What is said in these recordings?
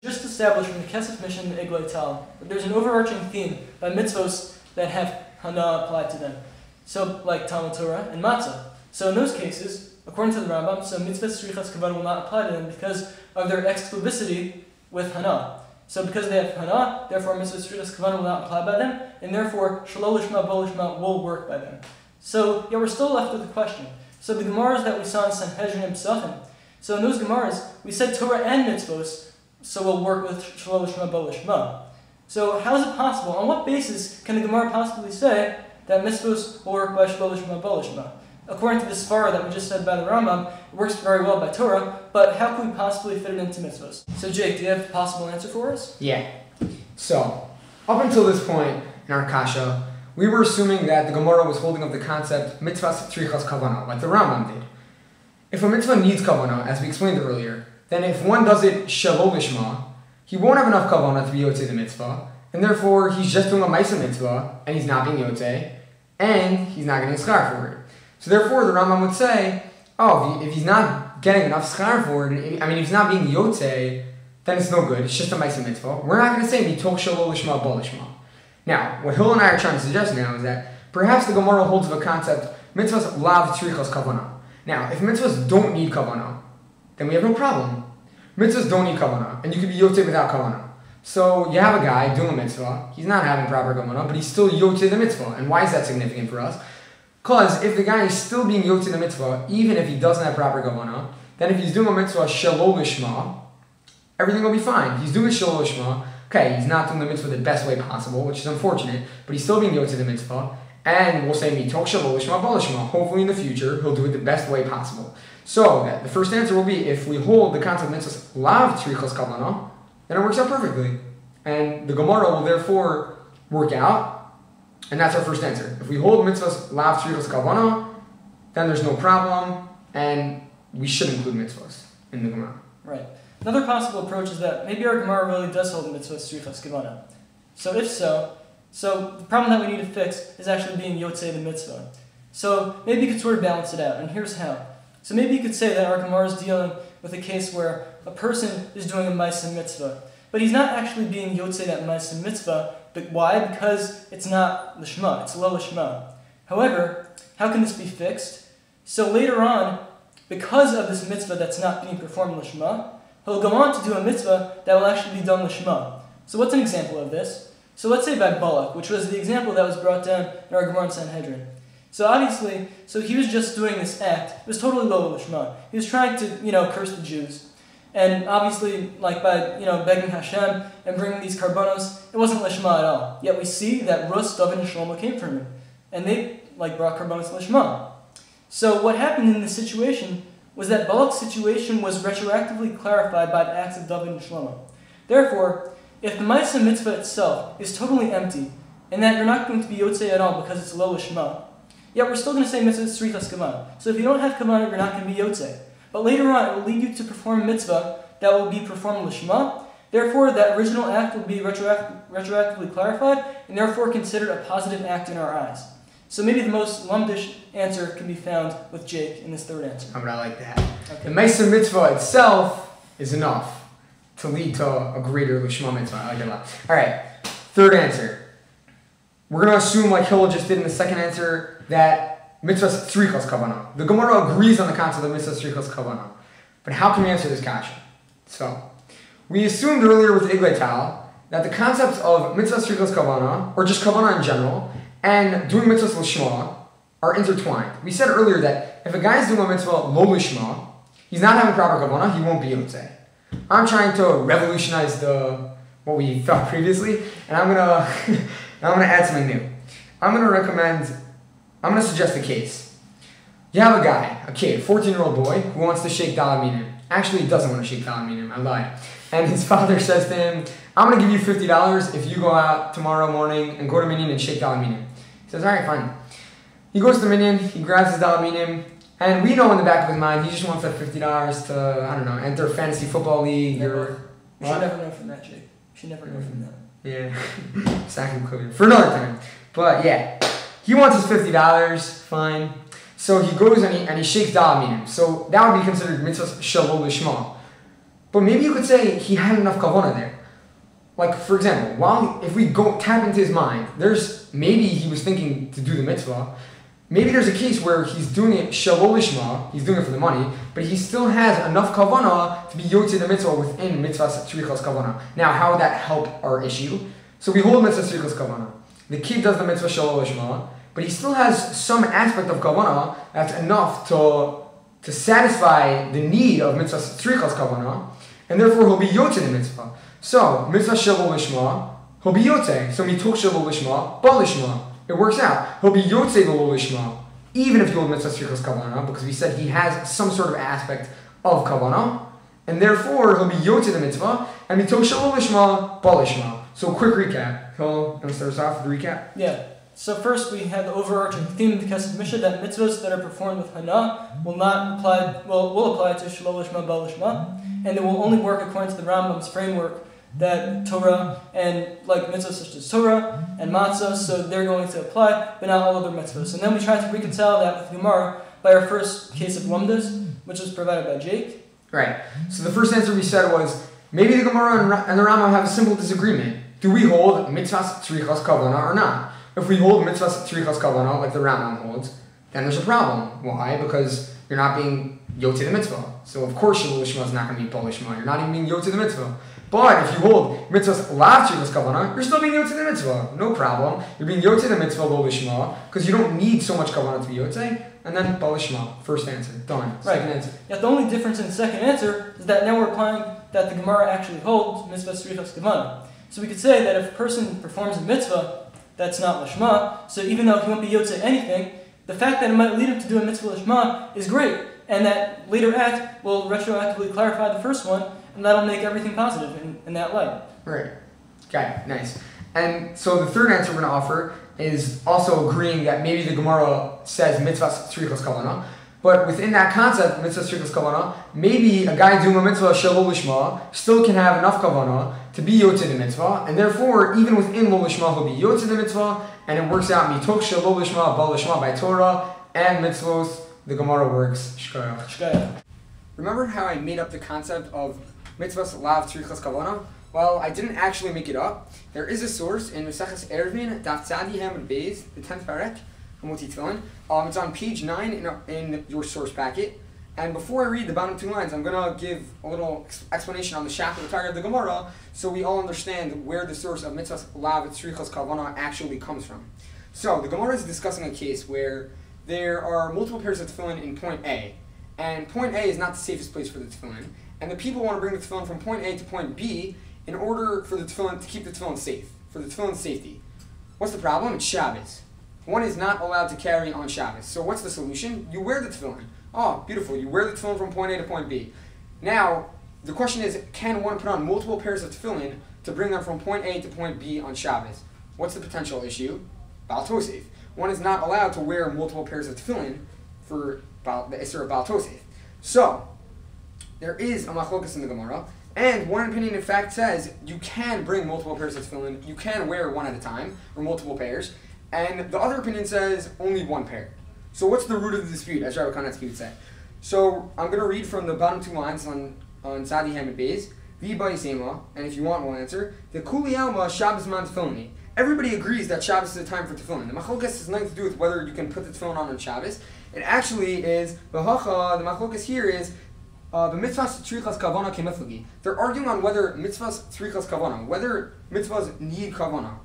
Just established from the Kesef Mission and the Iglay Tal that there's an overarching theme by mitzvos that have hana applied to them. So, like Talmud Torah and Matzah. So in those cases, according to the Rambam, so mitzvahs shrichas kavanah will not apply to them because of their exclusivity with hana. So because they have hana, therefore mitzvahs shrichas kavanah will not apply by them, and therefore shelo lishma bo lishma will work by them. So yeah, we're still left with the question. So the Gemaras that we saw in Sanhedrin and Pesachim, so in those Gemaras, we said Torah and mitzvos, so we'll work with shelo lishma bo lishma. So how is it possible? On what basis can the Gemara possibly say that mitzvos will work by shelo lishma bo lishma? According to the svara that we just said by the Rambam, it works very well by Torah, but how can we possibly fit it into mitzvos? So Jake, do you have a possible answer for us? Yeah. So, up until this point in our kasha, we were assuming that the Gemara was holding of the concept mitzvahs trichas kavanah, like the Rambam did. If a mitzvah needs kavanah, as we explained earlier, then if one does it shelo lishma, he won't have enough kavanah to be yotzei the mitzvah, and therefore he's just doing a ma'aseh mitzvah, and he's not being yotzei, and he's not getting schar for it. So therefore, the Rambam would say, oh, if he's not getting enough schar for it, if he's not being yotzei, then it's no good. It's just a ma'aseh mitzvah. We're not going to say mitoch shelo lishma bo lishma. Now, what Hillel and I are trying to suggest now is that perhaps the Gemara holds of a concept mitzvahs lav trichas kavanah. Now, if mitzvahs don't need kavanah, then we have no problem. Mitzvahs don't need kavanah, and you can be yotzei without kavanah. So you have a guy doing a mitzvah, he's not having proper kavanah, but he's still yotzei the mitzvah. And why is that significant for us? Because if the guy is still being yotzei the mitzvah, even if he doesn't have proper kavanah, then if he's doing a mitzvah shelo lishma, everything will be fine. He's doing shelo lishma, okay, he's not doing the mitzvah the best way possible, which is unfortunate, but he's still being yotzei the mitzvah, and we'll say mitoch shelo lishma bo lishma. Hopefully in the future, he'll do it the best way possible. So, the first answer will be, if we hold the concept of mitzvahs lav trichas kavanah, then it works out perfectly. And the Gemara will therefore work out, and that's our first answer. If we hold mitzvahs lav trichas kavanah, then there's no problem, and we should include mitzvahs in the Gemara. Right. Another possible approach is that maybe our Gemara really does hold mitzvahs trichas kavanah. So if so the problem that we need to fix is actually being yotzei the mitzvah. So maybe you could sort of balance it out, and here's how. So maybe you could say that our Gemara is dealing with a case where a person is doing a ma'aseh mitzvah, but he's not actually being yotzei that ma'aseh mitzvah. But why? Because it's not lishma, it's lo lishma. However, how can this be fixed? So later on, because of this mitzvah that's not being performed lishma, he'll go on to do a mitzvah that will actually be done lishma. So what's an example of this? So let's say by Balak, which was the example that was brought down in our Gemara in Sanhedrin. So obviously, he was just doing this act. It was totally lo lishma. He was trying to, curse the Jews. And obviously, like by, begging Hashem and bringing these karbonos, it wasn't lishma at all. Yet we see that Rus, David, and Shlomo came from him. And they, brought karbonos lishma. So what happened in this situation was that Balak's situation was retroactively clarified by the acts of David and Shlomo. Therefore, if the ma'aseh mitzvah itself is totally empty, and that you're not going to be yotzei at all because it's lo lishma, yet we're still going to say mitzvah is trichas kavanah. So if you don't have kavanah, you're not going to be yotzei. But later on, it will lead you to perform a mitzvah that will be performed lishma. Therefore, that original act will be retroactively clarified, and therefore considered a positive act in our eyes. So maybe the most lumdish answer can be found with Jake in this third answer. I like that. Okay. The ma'aseh mitzvah itself is enough to lead to a greater lishma mitzvah. I like it a lot. All right, third answer. We're going to assume, like Hillel just did in the second answer, that mitzvahs trichas kavanah. The Gemara agrees on the concept of mitzvahs trichas kavanah. But how can we answer this kasha? So, we assumed earlier with Iglay Tal that the concepts of mitzvahs trichas kavanah, or just kavanah in general, and doing mitzvahs lishma are intertwined. We said earlier that if a guy is doing a mitzvah lo lishma, he's not having proper kavanah, he won't be yotzei. I'm trying to revolutionize what we thought previously, and I'm gonna add something new. I'm gonna suggest a case. You have a kid, 14-year-old boy, who wants to shake daled minim. Actually, he doesn't want to shake daled minim, I lied. And his father says to him, I'm gonna give you $50 if you go out tomorrow morning and go to minyan and shake daled minim. He says, all right, fine. He goes to minyan, he grabs his daled minim, and we know in the back of his mind, he just wants that $50 to, enter a fantasy football league. You should never know from that, Jake. You should never know from that. Yeah, second clear for another time. But yeah, he wants his $50, fine. So he goes and he shakes daled minim. So that would be considered mitzvah shelo lishma. But maybe you could say he had enough kavanah there. Like, for example, if we go tap into his mind, maybe he was thinking to do the mitzvah. Maybe there's a case where he's doing it shalol lishma, he's doing it for the money, but he still has enough kavanah to be yotzei the mitzvah within mitzvahs tzrichas kavanah. Now, how would that help our issue? So we hold mitzvahs tzrichas kavanah. The kid does the mitzvah shalol lishma, but he still has some aspect of kavanah that's enough to satisfy the need of mitzvahs tzrichas kavanah, and therefore he'll be yotzei the mitzvah. So, mitzvah shalol lishma, he'll be yotzei. So, mitoch shalol lishma, bal lishma. It works out. He'll be yotzei the lishma, even if he holds mitzvah tzrichas kavanah, because we said he has some sort of aspect of kavanah, and therefore he'll be yotzei the mitzvah, and mitoch shalol lishma, bal lishma. So, quick recap. Hillel, want to start us off with the recap? Yeah. So first we had the overarching theme of the Kesef Mishnah that mitzvahs that are performed with hana will apply to shalol lishma, bal lishma, and it will only work according to the Rambam's framework that Torah and like mitzvahs such as Torah and matzah, so they're going to apply, but not all other mitzvahs. And then we tried to reconcile that with Gemara by our first case of lumdas, which was provided by Jake. Right. So the first answer we said was maybe the Gemara and the Rambam have a simple disagreement. Do we hold mitzvahs tzrichas kavanah or not? If we hold mitzvahs tzrichas kavanah like the Rambam holds, then there's a problem. Why? Because you're not being yotzei the mitzvah. So of course shalol lishma is not going to be bal lishma. You're not even being yotzei the mitzvah. But if you hold mitzvahs lav tzrichas kavanah, you're still being yotzei the mitzvah. No problem. You're being yotzei the mitzvah bal lishma because you don't need so much kavanah to be yotzei. And then bal lishma. First answer. Done. Second answer. Yeah, the only difference in the second answer is that now we're applying that the Gemara actually holds mitzvahs tzrichas kavanah. So we could say that if a person performs a mitzvah that's not lishma, so even though he won't be yotzei anything, the fact that it might lead him to do a mitzvah lishma is great, and that later act will retroactively clarify the first one, and that'll make everything positive in that light. Right. Okay, nice. And so the third answer we're going to offer is also agreeing that maybe the Gemara says mitzvahs tzrichas kavanah, but within that concept, mitzvahs tzrichas kavanah, maybe a guy doing a mitzvah shalol lishma still can have enough kavanah to be yotzei the mitzvah, and therefore, even within lo lishma, he'll be yotzei the mitzvah, and it works out mitoch shalol lishma, bal lishma by Torah, and mitzvos, the Gemara works. Schrier. Remember how I made up the concept of mitzvahs lav tzrichas kavanah? Well, I didn't actually make it up. There is a source in Maseches Eruvin, Daf Tzadi Hamid Beis, the 10th parak, Moti Tefillin. It's on page 9 in your source packet. And before I read the bottom two lines, I'm going to give a little explanation on the shaft of the target of the Gemara, so we all understand where the source of mitzvahs lav tzrichas kavanah actually comes from. So the Gemara is discussing a case where there are multiple pairs of tefillin in point A, and point A is not the safest place for the tefillin, and the people want to bring the tefillin from point A to point B in order for the tefillin to keep the tefillin safe, for the tefillin's safety. What's the problem? It's Shabbos. One is not allowed to carry on Shabbos. So what's the solution? You wear the tefillin. Oh, beautiful. You wear the tefillin from point A to point B. Now, the question is, can one put on multiple pairs of tefillin to bring them from point A to point B on Shabbos? What's the potential issue? Baal Tosef. One is not allowed to wear multiple pairs of tefillin for the Isser of Baal Tosef. So, there is a machlokas in the Gemara, and one opinion in fact says you can bring multiple pairs of tefillin, you can wear one at a time, or multiple pairs, and the other opinion says only one pair. So what's the root of the dispute, as Rabbi Kanetsky would say? So I'm going to read from the bottom two lines on Tzadi Hamid Beis, V'Bai Sema, and if you want, we'll answer. The Kuli Alma Shabbos Man Tefillin. Everybody agrees that Shabbos is a time for tefillin. The machlokas has nothing to do with whether you can put the tefillin on Shabbos. It actually is, the machlokas here is, the mitzvahs tzrichas kavanah kemiflagi. They're arguing on whether mitzvahs tzrichas kavanah, whether mitzvahs need kavanah.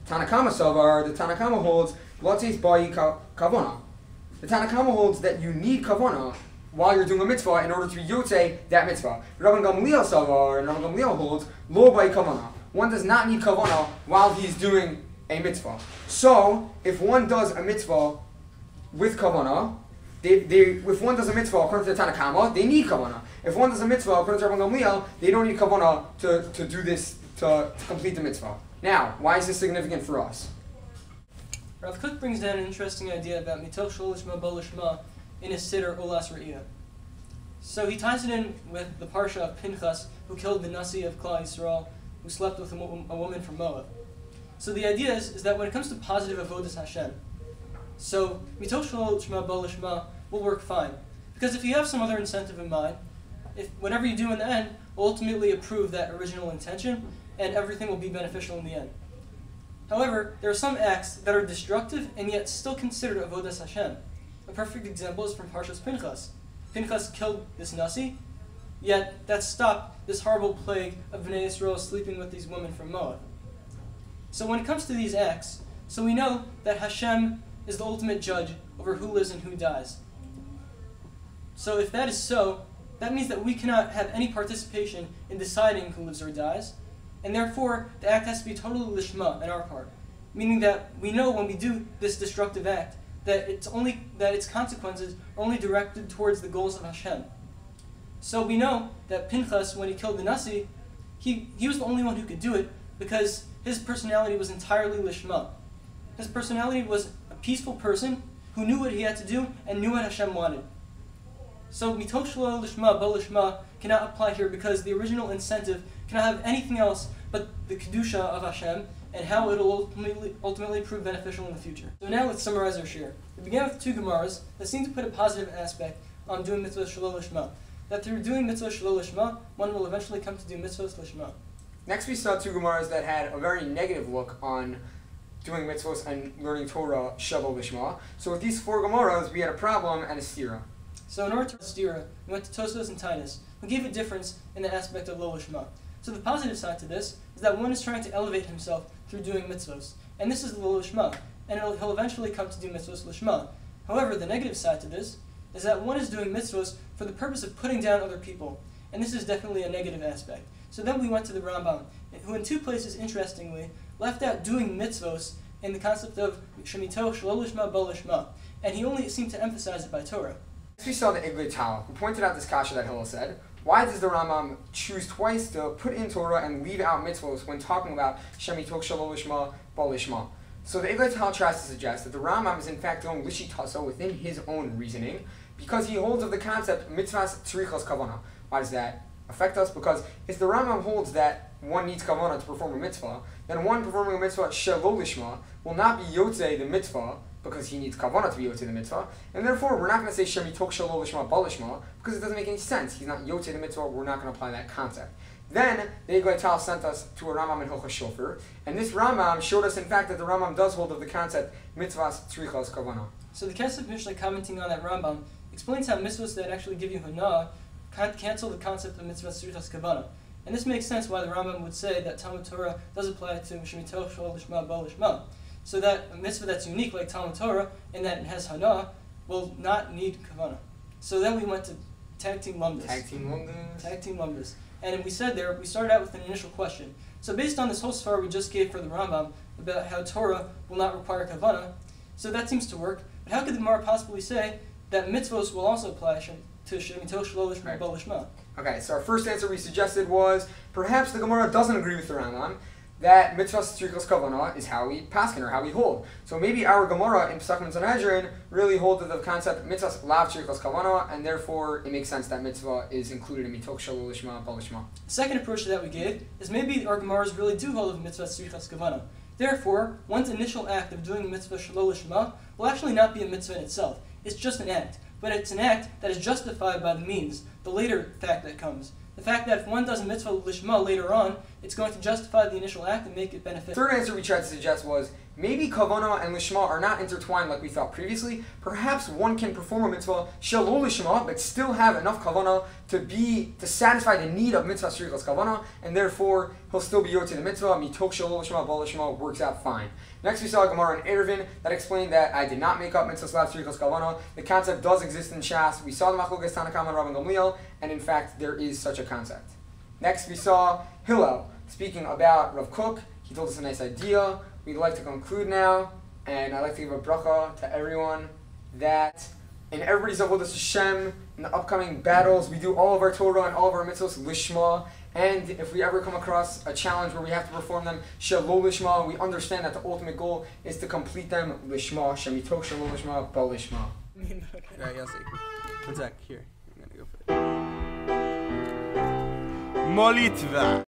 Tanakama Savar, the Tanakama holds, Latzes Bai Kavanah. The Tanakama holds that you need kavanah while you're doing a mitzvah in order to be yotzei that mitzvah. Rabban Gamliel Savar, and Rabban Gamliel holds, Lo Bai Kavanah. One does not need kavanah while he's doing a mitzvah. So, if one does a mitzvah with kavanah, if one does a mitzvah according to the Tanakama, they need kavanah. If one does a mitzvah according to Rabban Gamliel, they don't need kavanah to do this, to complete the mitzvah. Now, why is this significant for us? Rav Kook brings down an interesting idea about mitoch shalol lishma bal lishma in his siddur Ulas Re'iyah. So he ties it in with the parsha of Pinchas, who killed the Nasi of Klal Yisrael, who slept with a woman from Moab. So the idea is that when it comes to positive avodas Hashem, so mitoch shalol lishma bal lishma will work fine, because if you have some other incentive in mind, if whatever you do in the end will ultimately approve that original intention, and everything will be beneficial in the end. However, there are some acts that are destructive and yet still considered avodas Hashem. A perfect example is from Parshas Pinchas. Pinchas killed this Nasi, yet that stopped this horrible plague of Bnei Yisrael sleeping with these women from Moab. So when it comes to these acts, so we know that Hashem is the ultimate judge over who lives and who dies. So if that is so, that means that we cannot have any participation in deciding who lives or dies, and therefore the act has to be totally Lishmah on our part, meaning that we know when we do this destructive act that its consequences are only directed towards the goals of Hashem. So we know that Pinchas, when he killed the Nasi, he was the only one who could do it because his personality was entirely Lishmah. His personality was a peaceful person who knew what he had to do and knew what Hashem wanted. So mitoch shelo lishma bo lishma cannot apply here because the original incentive cannot have anything else but the kedusha of Hashem and how it will ultimately prove beneficial in the future. So now let's summarize our shiur. We began with two Gemaras that seem to put a positive aspect on doing mitzvos shelo lishma. That through doing mitzvos shelo lishma, one will eventually come to do mitzvos lishma. Next we saw two Gemaras that had a very negative look on doing mitzvos and learning Torah shelo lishma. So with these four Gemaras, we had a problem and a stira. So in order to stira, we went to Tosfos and Tainus, who gave a difference in the aspect of lo lishma. So the positive side to this is that one is trying to elevate himself through doing mitzvos, and this is lo lishma, and he'll eventually come to do mitzvos lishma. However, the negative side to this is that one is doing mitzvos for the purpose of putting down other people, and this is definitely a negative aspect. So then we went to the Rambam, who in two places, interestingly, left out doing mitzvos in the concept of shemitoch shelo lishma bo lishma, and he only seemed to emphasize it by Torah. Next we saw the Iglei Tal, who pointed out this kasha that Hillel said. Why does the Rambam choose twice to put in Torah and leave out mitzvos when talking about shemitoch shelo lishma bo lishma? So the Iglei Tal tries to suggest that the Rambam is in fact going lishitaso within his own reasoning because he holds of the concept mitzvahs tzrichos kavana. Why does that affect us? Because if the Rambam holds that one needs kavana to perform a mitzvah, then one performing a mitzvah shelo lishma will not be yotzei the mitzvah because he needs kavanah to be yotzei the mitzvah, and therefore we're not going to say shemitoch shelo lishma bo lishma because it doesn't make any sense. He's not yotzei the mitzvah. We're not going to apply that concept. Then the Iglei Tal sent us to a Rambam in Hilchos Shofar, and this Rambam showed us in fact that the Rambam does hold of the concept mitzvahs tzrichos kavanah. So the Kesef Mishnah commenting on that Rambam explains how mitzvahs that actually give you hana cancel the concept of mitzvahs tzrichos kavanah. And this makes sense why the Rambam would say that Talmud Torah does apply to shemitoch shelo lishma bo lishma. So that a mitzvah that's unique like Talmud Torah, in that it has hana, will not need kavanah. So then we went to tag team lumdus. Tag team lumdus. And we said there, we started out with an initial question. So based on this whole svar we just gave for the Rambam about how Torah will not require kavanah, so that seems to work. But how could the Gemara possibly say that mitzvos will also apply to shemitoch shelo lishma bo lishma? Okay, so our first answer we suggested was perhaps the Gemara doesn't agree with the Rambam that mitzvahs tzrichos kavanah is how we paskin or how we hold. So maybe our Gemara in Pesachim and Sanhedrin really hold to the concept mitzvahs lav tzrichos kavanah, and therefore it makes sense that mitzvah is included in mitoch shelo lishma bo lishma. The second approach that we gave is maybe our Gemaras really do hold of mitzvahs tzrichos kavanah. Therefore, one's initial act of doing the mitzvah shelo lishma will actually not be a mitzvah in itself. It's just an act. But it's an act that is justified by the means, the later fact that comes. The fact that if one does a mitzvah lishma later on, it's going to justify the initial act and make it beneficial. Third answer we tried to suggest was maybe kavanah and lishma are not intertwined like we thought previously. Perhaps one can perform a mitzvah shelo lishma but still have enough kavanah to satisfy the need of mitzvah tzrichos kavanah, and therefore he'll still be yotzei the mitzvah. Mitoch shelo lishma bo lishma works out fine. Next we saw a Gemara in Eruvin that explained that I did not make up mitzvah lav tzrichos kavanah. The concept does exist in Shas. We saw the machlokas Tanna Kama and Rabban Gamliel, and in fact there is such a concept. Next we saw Hillel speaking about Rav Kook. He told us a nice idea. We'd like to conclude now, and I'd like to give a bracha to everyone that in everybody's avodas Hashem, in the upcoming battles, we do all of our Torah and all of our mitzvos lishma, and if we ever come across a challenge where we have to perform them shelo lishma, we understand that the ultimate goal is to complete them lishma, shemitoch shelo lishma, bo lishma. Alright, Yossi. One sec, here. I'm gonna go for it. Molitva.